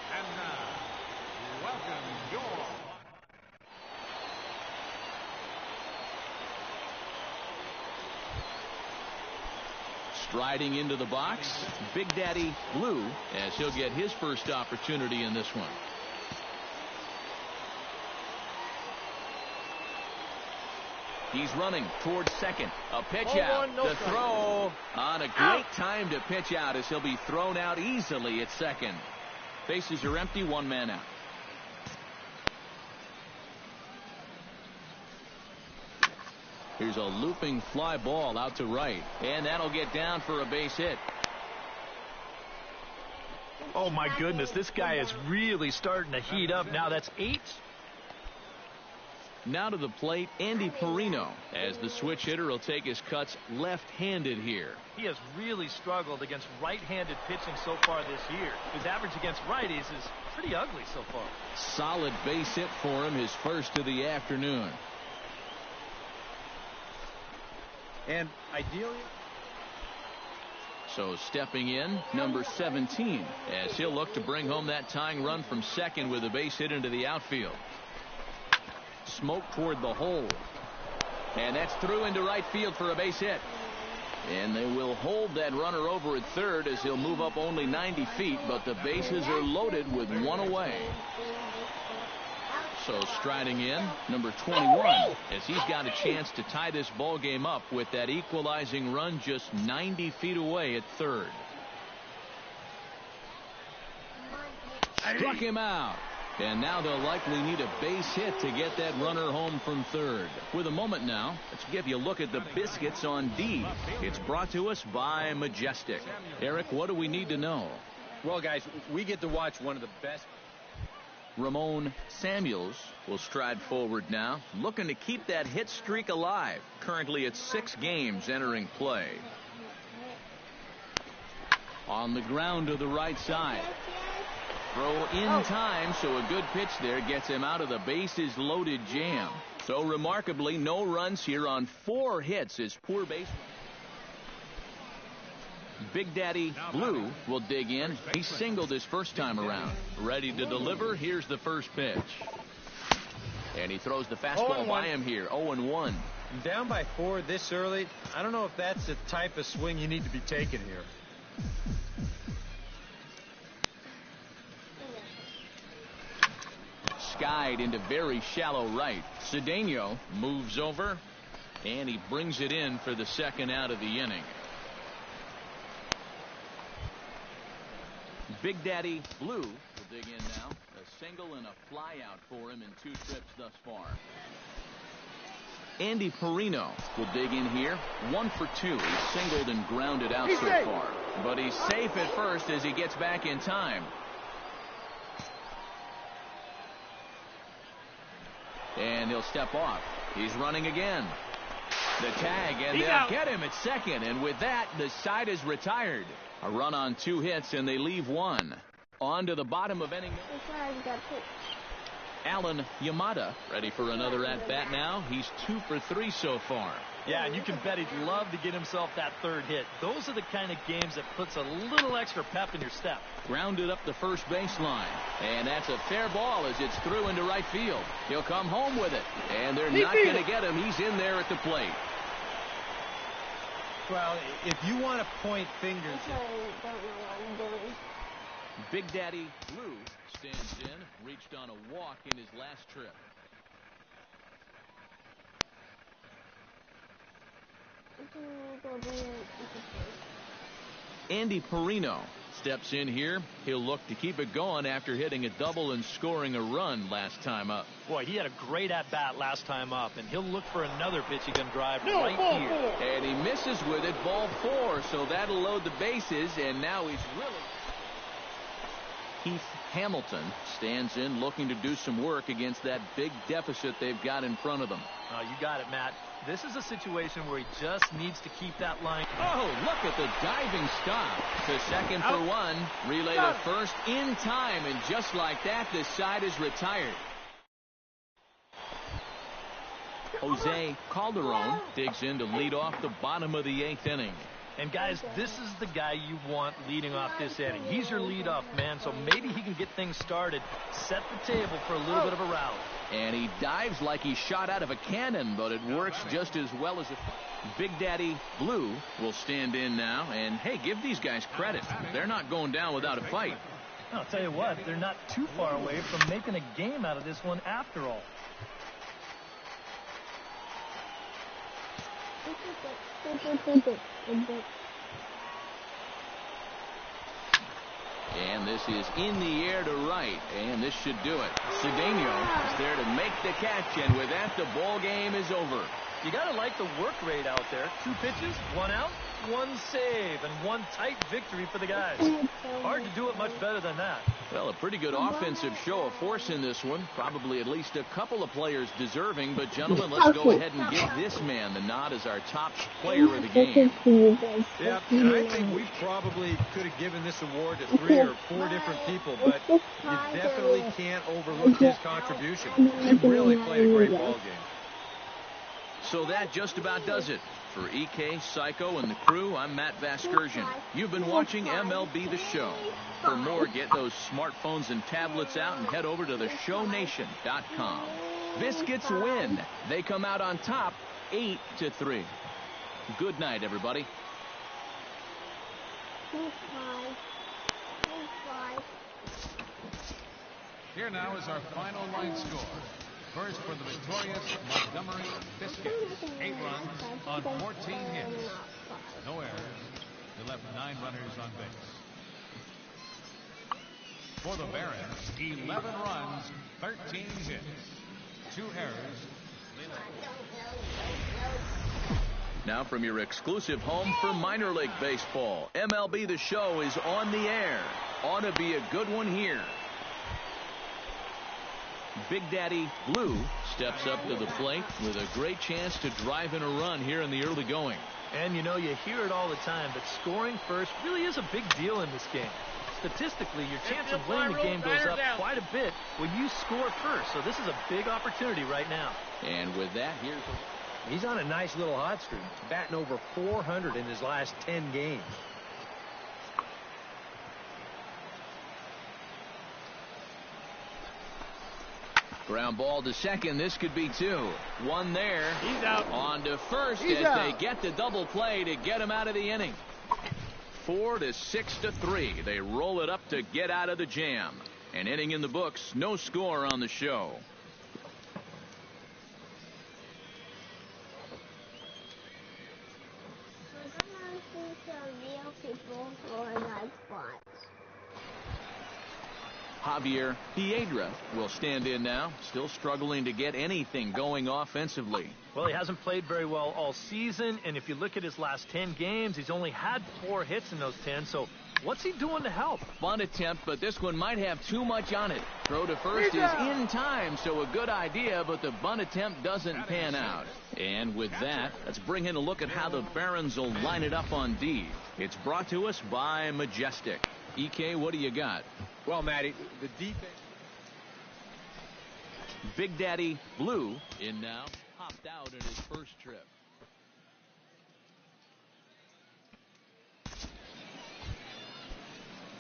And now, welcome your striding into the box, Big Daddy Blue, as he'll get his first opportunity in this one. He's running towards second. A pitch out. The throw on a great time to pitch out as he'll be thrown out easily at second. Bases are empty, one man out. Here's a looping fly ball out to right, and that'll get down for a base hit. Oh my goodness, this guy is really starting to heat up now. That's 8. Now to the plate, Andy Perino, as the switch hitter will take his cuts left-handed here. He has really struggled against right-handed pitching so far this year. His average against righties is pretty ugly so far. Solid base hit for him, his first of the afternoon. And ideally... So stepping in, number 17, as he'll look to bring home that tying run from second with a base hit into the outfield. Smoke toward the hole. And that's through into right field for a base hit. And they will hold that runner over at third as he'll move up only 90 feet, but the bases are loaded with one away. So striding in, number 21, as he's got a chance to tie this ball game up with that equalizing run just 90 feet away at third. Struck him out. And now they'll likely need a base hit to get that runner home from third. With a moment now, let's give you a look at the biscuits on D. It's brought to us by Majestic. Eric, what do we need to know? Well, guys, we get to watch one of the best. Ramon Samuels will stride forward now, looking to keep that hit streak alive. Currently at 6 games entering play. On the ground to the right side. Throw in time, so a good pitch there gets him out of the bases loaded jam. So remarkably, no runs here on 4 hits as poor base. Big Daddy Blue will dig in. He singled his first time around. Ready to deliver. Here's the first pitch. And he throws the fastball by him here. 0-1. Down by 4 this early. I don't know if that's the type of swing you need to be taking here. Skied into very shallow right. Cedeno moves over, and he brings it in for the second out of the inning. Big Daddy Blue will dig in now. A single and a fly out for him in 2 trips thus far. Andy Perino will dig in here. 1 for 2. He's singled and grounded out so far. But he's safe at first as he gets back in time. And he'll step off. He's running again. The tag, and they'll get him at second. And with that, the side is retired. A run on 2 hits, and they leave 1. On to the bottom of inning. Alan Yamada ready for another at-bat now. He's 2 for 3 so far. Yeah, and you can bet he'd love to get himself that 3rd hit. Those are the kind of games that puts a little extra pep in your step. Grounded up the first baseline. And that's a fair ball as it's through into right field. He'll come home with it. And they're not going to get him. He's in there at the plate. Well, if you want to point fingers... Big Daddy Blue stands in. Reached on a walk in his last trip. Andy Perino steps in here. He'll look to keep it going after hitting a double and scoring a run last time up. Boy, he had a great at-bat last time up, and he'll look for another pitch he can drive right here. And he misses with it, ball 4, so that'll load the bases, and now he's really... Keith Hamilton stands in looking to do some work against that big deficit they've got in front of them. Oh, you got it, Matt. This is a situation where he just needs to keep that line. Oh, look at the diving stop. To second for 1. Relay to first in time, and just like that, this side is retired. Jose Calderon digs in to lead off the bottom of the 8th inning. And, guys, this is the guy you want leading off this inning. He's your leadoff man, so maybe he can get things started, set the table for a little bit of a rally. And he dives like he shot out of a cannon, but it works just as well as Big Daddy Blue will stand in now. And, hey, give these guys credit. They're not going down without a fight. I'll tell you what, they're not too far away from making a game out of this one after all. And this is in the air to right, and this should do it. Cedeno is there to make the catch, and with that, the ball game is over. You got to like the work rate out there. 2 pitches, 1 out, 1 save, and 1 tight victory for the guys. Hard to do it much better than that. Well, a pretty good offensive show of force in this one. Probably at least a couple of players deserving. But, gentlemen, let's go ahead and give this man the nod as our top player of the game. Yeah, and I think we probably could have given this award to 3 or 4 different people, but you definitely can't overlook his contribution. He really played a great ball game. So that just about does it. For EK, Psycho, and the crew, I'm Matt Vasgersian. You've been watching MLB The Show. For more, get those smartphones and tablets out and head over to theshownation.com. Biscuits win. They come out on top 8-3. Good night, everybody. Here now is our final line score. First for the victorious Montgomery Biscuits. 8 runs on 14 hits. No errors. They left 9 runners on base. For the Barons, 11 runs, 13 hits. 2 errors. Now from your exclusive home for minor league baseball, MLB The Show is on the air. Ought to be a good one here. Big Daddy Blue steps up to the plate with a great chance to drive in a run here in the early going. And, you know, you hear it all the time, but scoring first really is a big deal in this game. Statistically, your chance of winning the game goes up quite a bit when you score first. So this is a big opportunity right now. And with that, he's on a nice little hot streak, batting over 400 in his last 10 games. Ground ball to second. This could be 2. 1 there. He's out. On to first as they get the double play to get him out of the inning. 4-6-3. They roll it up to get out of the jam. An inning in the books. No score on the show. Javier Piedra will stand in now, still struggling to get anything going offensively. Well, he hasn't played very well all season, and if you look at his last 10 games, he's only had 4 hits in those 10, so what's he doing to help? Bunt attempt, but this one might have too much on it. Throw to first is in time, so a good idea, but the bunt attempt doesn't pan out. And with that, let's bring in a look at how the Barons will line it up on D. It's brought to us by Majestic. EK, what do you got? Well, Matty, the defense. Big Daddy Blue in now, hopped out in his first trip.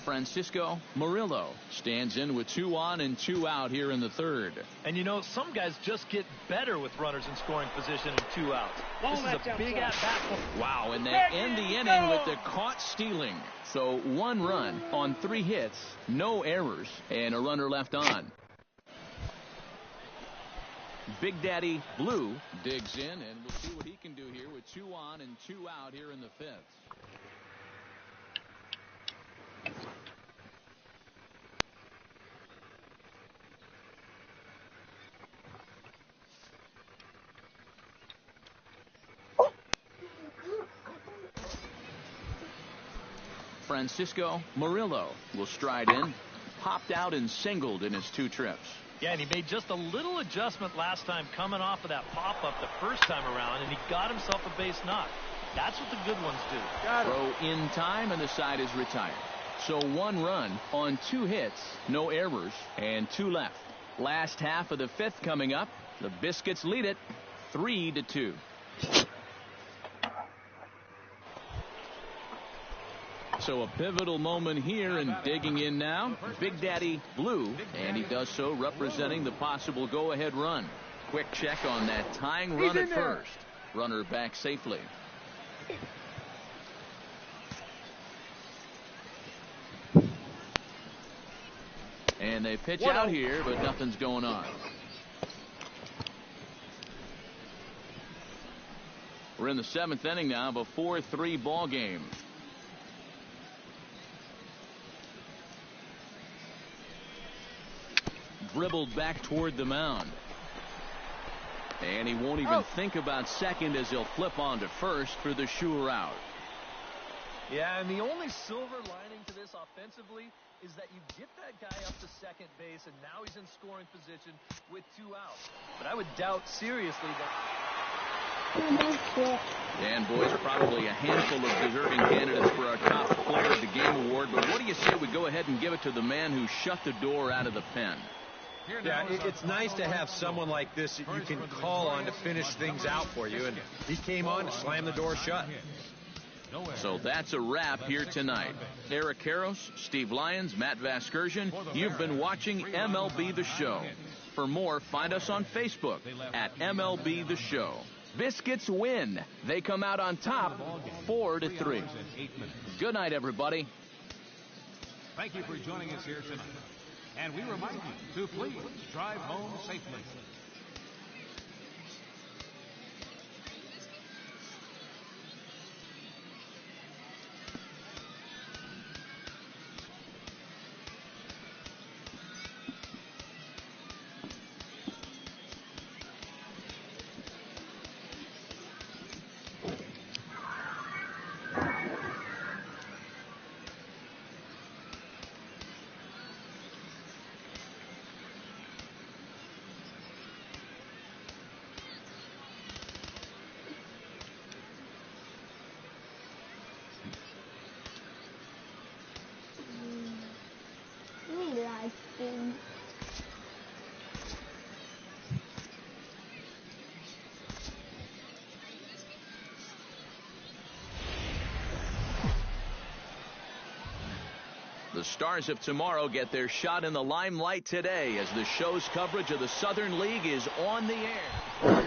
Francisco Murillo stands in with 2 on and 2 out here in the third. And you know, some guys just get better with runners in scoring position and 2 outs. This is a big at-bat. Wow, and they end the inning with the caught stealing. So 1 run on 3 hits, no errors, and a runner left on. Big Daddy Blue digs in, and we'll see what he can do here with 2 on and 2 out here in the 5th. Francisco Murillo will stride in, popped out and singled in his 2 trips. Yeah, and he made just a little adjustment last time coming off of that pop-up the first time around, and he got himself a base knock. That's what the good ones do. Throw in time, and the side is retired. So 1 run on 2 hits, no errors, and 2 left. Last half of the 5th coming up. The Biscuits lead it 3-2. So a pivotal moment here, and digging in now, Big Daddy Blue, and he does so representing the possible go-ahead run. Quick check on that tying run at first. Runner back safely. And they pitch out here, but nothing's going on. We're in the 7th inning now of a 4-3 ball game. Dribbled back toward the mound. And he won't even think about second as he'll flip on to first for the sure out. Yeah, and the only silver lining to this offensively is that you get that guy up to second base, and now he's in scoring position with 2 outs. But I would doubt seriously that... And boys, probably a handful of deserving candidates for our top player of the game award. But what do you say we go ahead and give it to the man who shut the door out of the pen? Yeah, it's nice to have someone like this that you can call on to finish things out for you. And he came on to slam the door shut. So that's a wrap here tonight. Eric Karros, Steve Lyons, Matt Vasgersian, you've been watching MLB The Show. For more, find us on Facebook at MLB The Show. Biscuits win. They come out on top 4-3. Good night, everybody. Thank you for joining us here tonight. And we remind you to please drive home safely. The Stars of tomorrow get their shot in the limelight today as the show's coverage of the Southern League is on the air.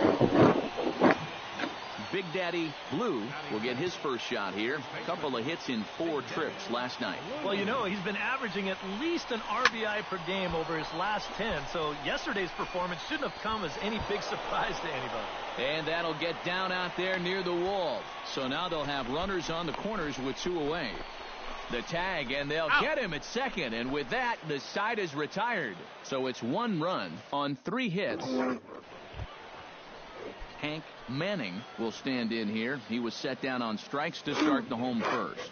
Big Daddy Blue will get his first shot here. A couple of hits in 4 trips last night. Well, you know, he's been averaging at least an RBI per game over his last 10, so yesterday's performance shouldn't have come as any big surprise to anybody. And that'll get down out there near the wall. So now they'll have runners on the corners with 2 away. The tag, and they'll get him at second, and with that, the side is retired. So it's 1 run on 3 hits. Hank Manning will stand in here. He was set down on strikes to start the home first.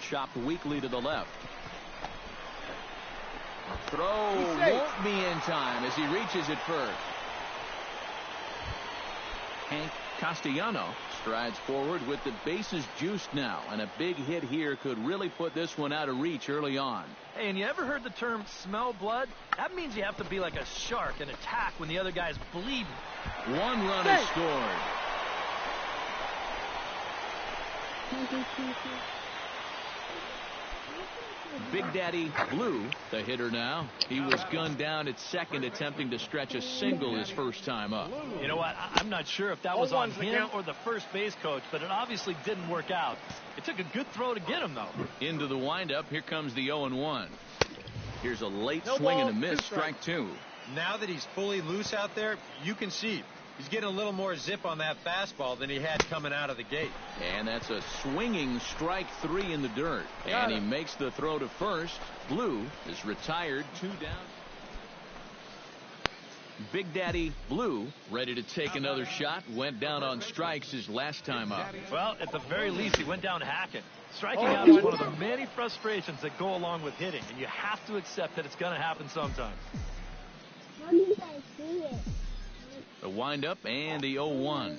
Chopped weakly to the left. Throw won't be in time as he reaches it first. Hank Castellano strides forward with the bases juiced now, and a big hit here could really put this one out of reach early on. Hey, and you ever heard the term smell blood? That means you have to be like a shark and attack when the other guy's bleeding. 1 run is scored. Big Daddy Blue, the hitter now. He was gunned down at second, attempting to stretch a single his first time up. You know what? I'm not sure if that was on him or the first base coach, but it obviously didn't work out. It took a good throw to get him, though. Into the windup. Here comes the 0-1. Here's a late swing and a miss, strike 2. Now that he's fully loose out there, you can see he's getting a little more zip on that fastball than he had coming out of the gate. And that's a swinging strike 3 in the dirt. And he makes the throw to first. Blue is retired, 2 down. Big Daddy Blue ready to take another shot. Went down on strikes his last time up. Well, at the very least, he went down hacking. Striking out is one of the many frustrations that go along with hitting, and you have to accept that it's going to happen sometime. How did I see it? The windup and the 0-1.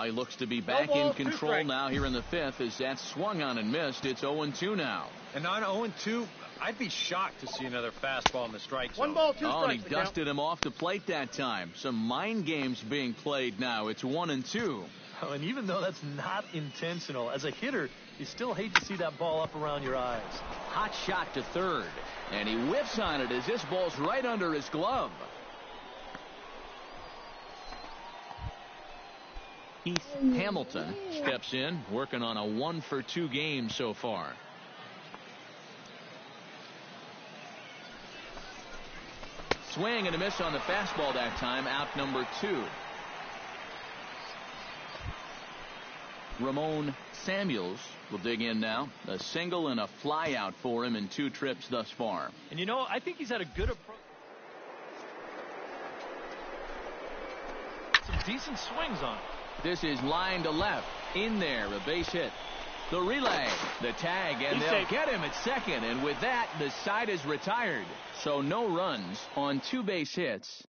He looks to be back in control now here in the 5th as that swung on and missed. It's 0-2 now. And on 0-2, I'd be shocked to see another fastball in the strike zone. 1 ball, 2 Oh, and he strikes. to count. dusted him off the plate that time. Some mind games being played now. It's 1-2. Oh, and even though that's not intentional, as a hitter, you still hate to see that ball up around your eyes. Hot shot to third. And he whips on it as this ball's right under his glove. Heath Hamilton steps in, working on a 1-for-2 game so far. Swing and a miss on the fastball that time, out number 2. Ramon Samuels will dig in now. A single and a fly out for him in 2 trips thus far. And you know, I think he's had a good approach. Some decent swings on it. This is line to left. In there, a base hit. The relay, the tag, and He's they'll safe. get him at second. And with that, the side is retired. So no runs on 2 base hits.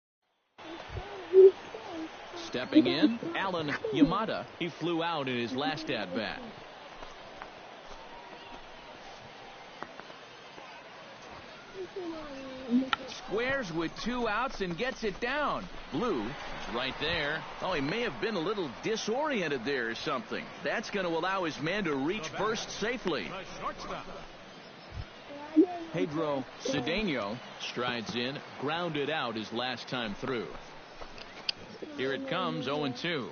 Stepping in, Alan Yamada. He flew out in his last at-bat. Squares with 2 outs and gets it down. Blue is right there. Oh, he may have been a little disoriented there or something. That's going to allow his man to reach first safely. The shortstop. Pedro Cedeno strides in, grounded out his last time through. Here it comes, 0-2.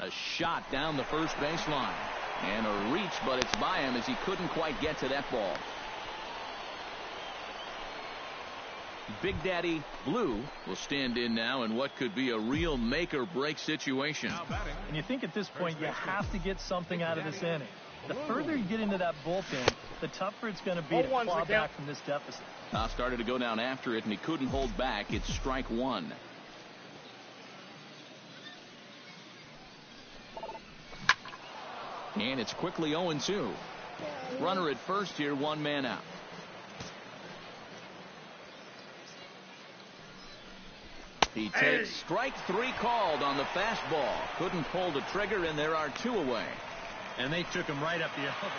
A shot down the first baseline. And a reach, but it's by him as he couldn't quite get to that ball. Big Daddy Blue will stand in now in what could be a real make-or-break situation. Now batting. And you think at this point you have to get something out of this inning. The further you get into that bullpen, the tougher it's going to be to 0-1's claw the back count. from this deficit. Started to go down after it, and he couldn't hold back. It's strike 1. And it's quickly 0-2. Runner at first here, 1 man out. He takes strike 3 called on the fastball. Couldn't pull the trigger, and there are 2 away. And they took him right up the elbow.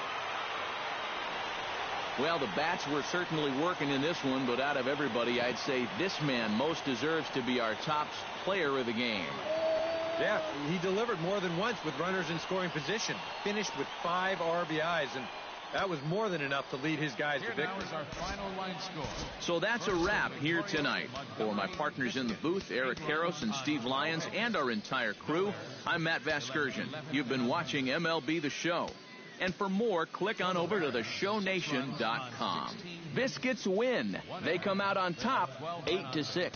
Well, the bats were certainly working in this one, but out of everybody, I'd say this man most deserves to be our top player of the game. Yeah, he delivered more than once with runners in scoring position. Finished with 5 RBIs, and that was more than enough to lead his guys Here to now victory. is our final line score. So that's a wrap here tonight. For my partners in the booth, Eric Karros and Steve Lyons, and our entire crew, I'm Matt Vasgersian. You've been watching MLB The Show. And for more, click on over to theshownation.com. Biscuits win. They come out on top, 8-6.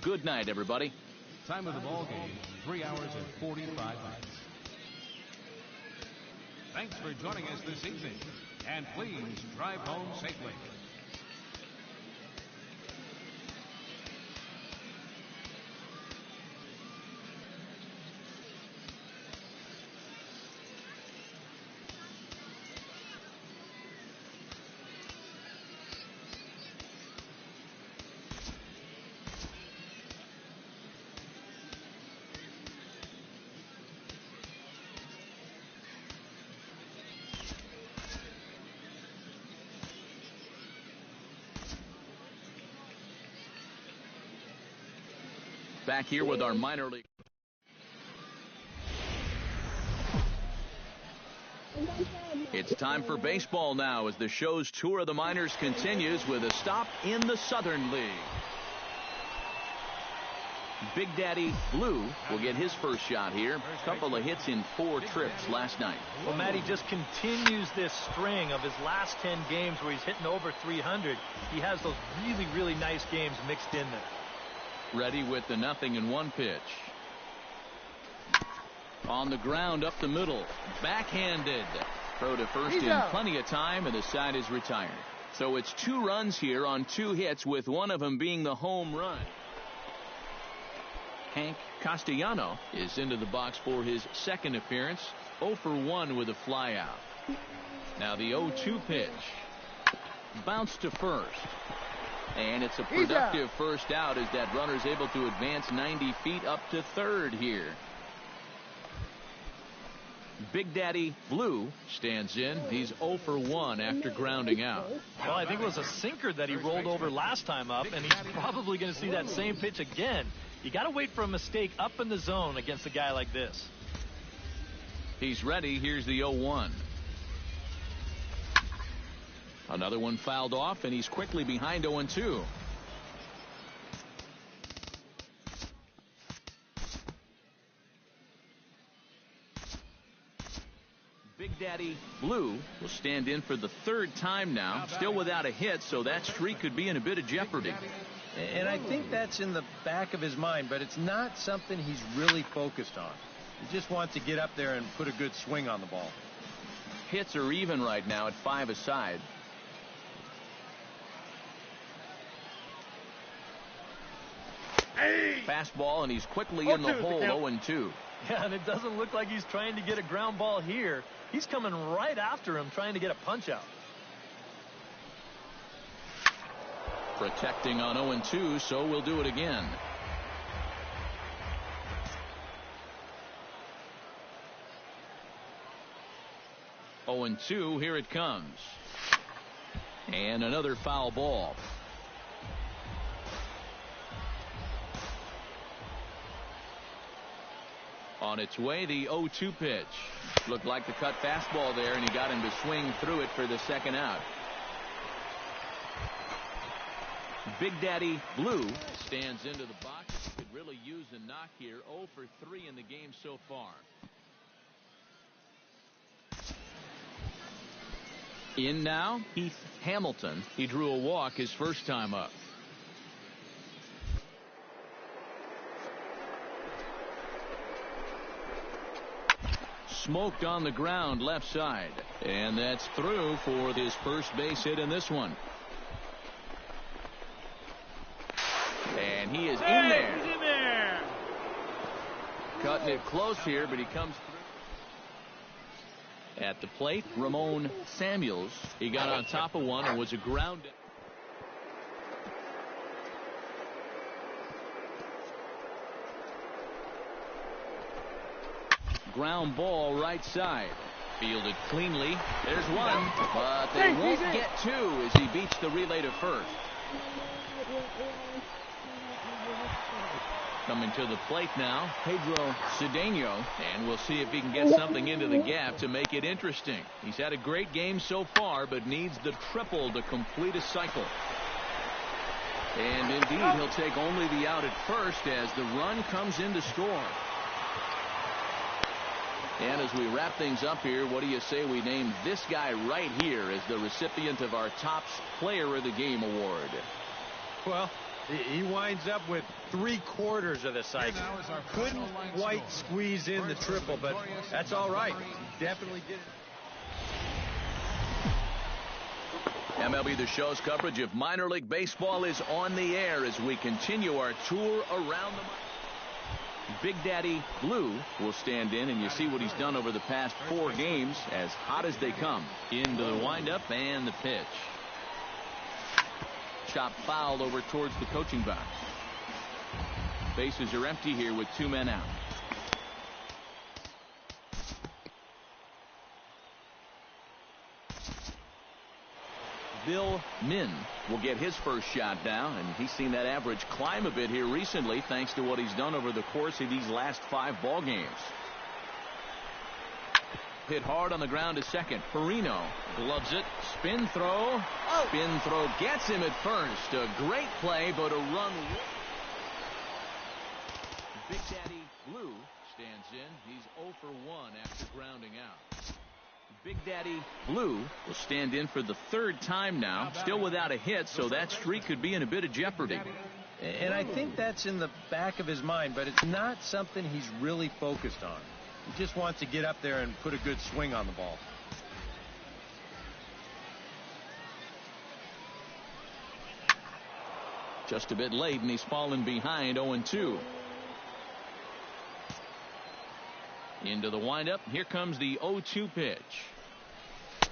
Good night, everybody. Time of the ball game, 3 hours and 45 minutes. Thanks for joining us this evening. And please drive home safely. Back here with our minor league. It's time for baseball now as the show's tour of the minors continues with a stop in the Southern League. Big Daddy Blue will get his first shot here. A couple of hits in 4 trips last night. Well, Matty just continues this string of his last 10 games where he's hitting over 300. He has those really, really nice games mixed in there. Ready with the 0-1 pitch. On the ground up the middle. Backhanded. Throw to first He's in out. plenty of time, and the side is retired. So it's 2 runs here on 2 hits, with one of them being the home run. Hank Castellano is into the box for his second appearance. 0 for 1 with a flyout. Now the 0-2 pitch. Bounce to first. And it's a He's productive first out as that runner's able to advance 90 feet up to third here. Big Daddy Blue stands in. He's 0 for 1 after grounding out. Well, I think it was a sinker that he rolled over last time up, and he's probably going to see that same pitch again. You got to wait for a mistake up in the zone against a guy like this. He's ready. Here's the 0-1. Another one fouled off, and he's quickly behind 0-2. Big Daddy Blue will stand in for the third time now, still without a hit, so that streak could be in a bit of jeopardy. And I think that's in the back of his mind, but it's not something he's really focused on. He just wants to get up there and put a good swing on the ball. Hits are even right now at 5 aside. Fastball, and he's quickly in the hole, 0-2. Yeah, and it doesn't look like he's trying to get a ground ball here. He's coming right after him, trying to get a punch out. Protecting on 0-2, so we'll do it again. Oh, 0-2, here it comes. And another foul ball. On its way, the 0-2 pitch. Looked like the cut fastball there, and he got him to swing through it for the second out. Big Daddy Blue stands into the box. Could really use a knock here. 0 for 3 in the game so far. In now, Heath Hamilton. He drew a walk his first time up. Smoked on the ground left side, and that's through for his first base hit in this one. And he is in there. He's in there. Cutting it close here, but he comes through. At the plate, Ramon Samuels. He got on top of one and was a ground. Ground ball right side. Fielded cleanly. There's one, but they won't get two as he beats the relay to first. Coming to the plate now, Pedro Cedeno, and we'll see if he can get something into the gap to make it interesting. He's had a great game so far, but needs the triple to complete a cycle. And indeed, he'll take only the out at first as the run comes in to score. And as we wrap things up here, what do you say we name this guy right here as the recipient of our Top Player of the Game award? Well, he winds up with 3/4 of the cycle. Couldn't quite squeeze in the triple, but that's all right. Definitely did it. MLB The Show's coverage of minor league baseball is on the air as we continue our tour around the. Big Daddy Blue will stand in, and you see what he's done over the past 4 games, as hot as they come. Into the windup and the pitch. Chop foul over towards the coaching box. Bases are empty here with 2 men out. Bill Min will get his first shot now, and he's seen that average climb a bit here recently thanks to what he's done over the course of these last 5 ball games. Hit hard on the ground to second. Perino gloves it. Spin throw. Spin throw gets him at first. A great play, but a run. Big Daddy Blue stands in. He's 0 for 1 after grounding out. Big Daddy Blue will stand in for the 3rd time now, still without a hit, so that streak could be in a bit of jeopardy. And I think that's in the back of his mind, but it's not something he's really focused on. He just wants to get up there and put a good swing on the ball. Just a bit late, and he's fallen behind 0-2. Into the windup. Here comes the 0-2 pitch.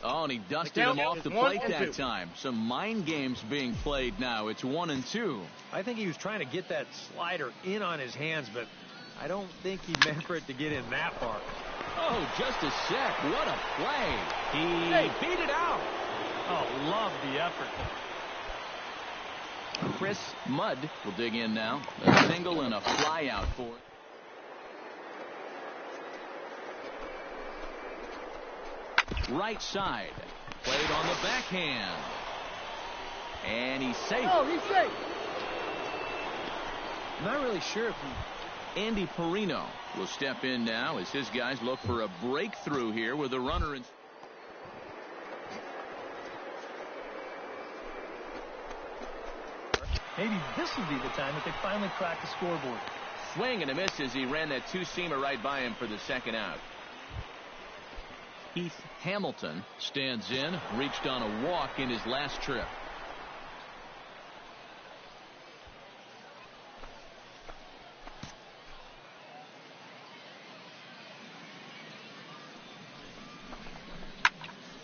Oh, and he dusted him off the plate that time. Some mind games being played now. It's 1-2. I think he was trying to get that slider in on his hands, but I don't think he meant for it to get in that far. Oh, just a sec. What a play. He beat it out. Oh, love the effort. Chris Mudd will dig in now. A single and a fly out for it. Right side. Played on the backhand. And he's safe. Oh, he's safe. I'm not really sure if Andy Perino will step in now as his guys look for a breakthrough here with a runner in. maybe this will be the time that they finally crack the scoreboard. Swing and a miss as he ran that two-seamer right by him for the second out. Heath Hamilton stands in, reached on a walk in his last trip.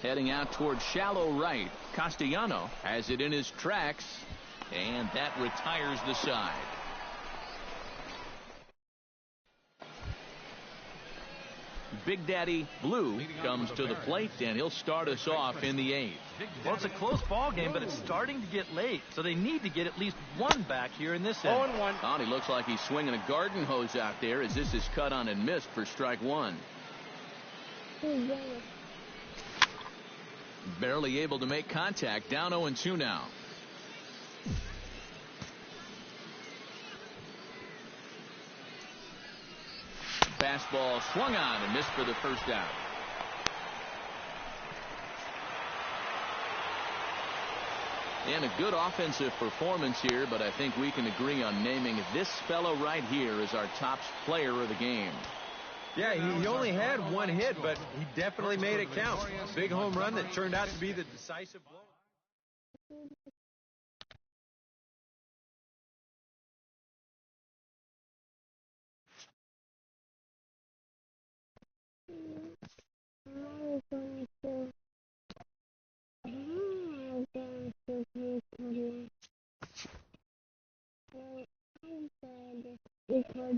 Heading out towards shallow right. Castellano has it in his tracks, and that retires the side. Big Daddy Blue comes to the plate, and he'll start us off in the 8th. Well, it's a close ball game, but it's starting to get late, so they need to get at least one back here in this inning. 0-1. Oh, he looks like he's swinging a garden hose out there as this is cut on and missed for strike one. Barely able to make contact. Down 0-2 now. Fastball swung on and missed for the first out. And a good offensive performance here, but I think we can agree on naming this fellow right here as our top player of the game. Yeah, he only had one hit, but he definitely made it count. Big home run that turned out to be the decisive blow. It was,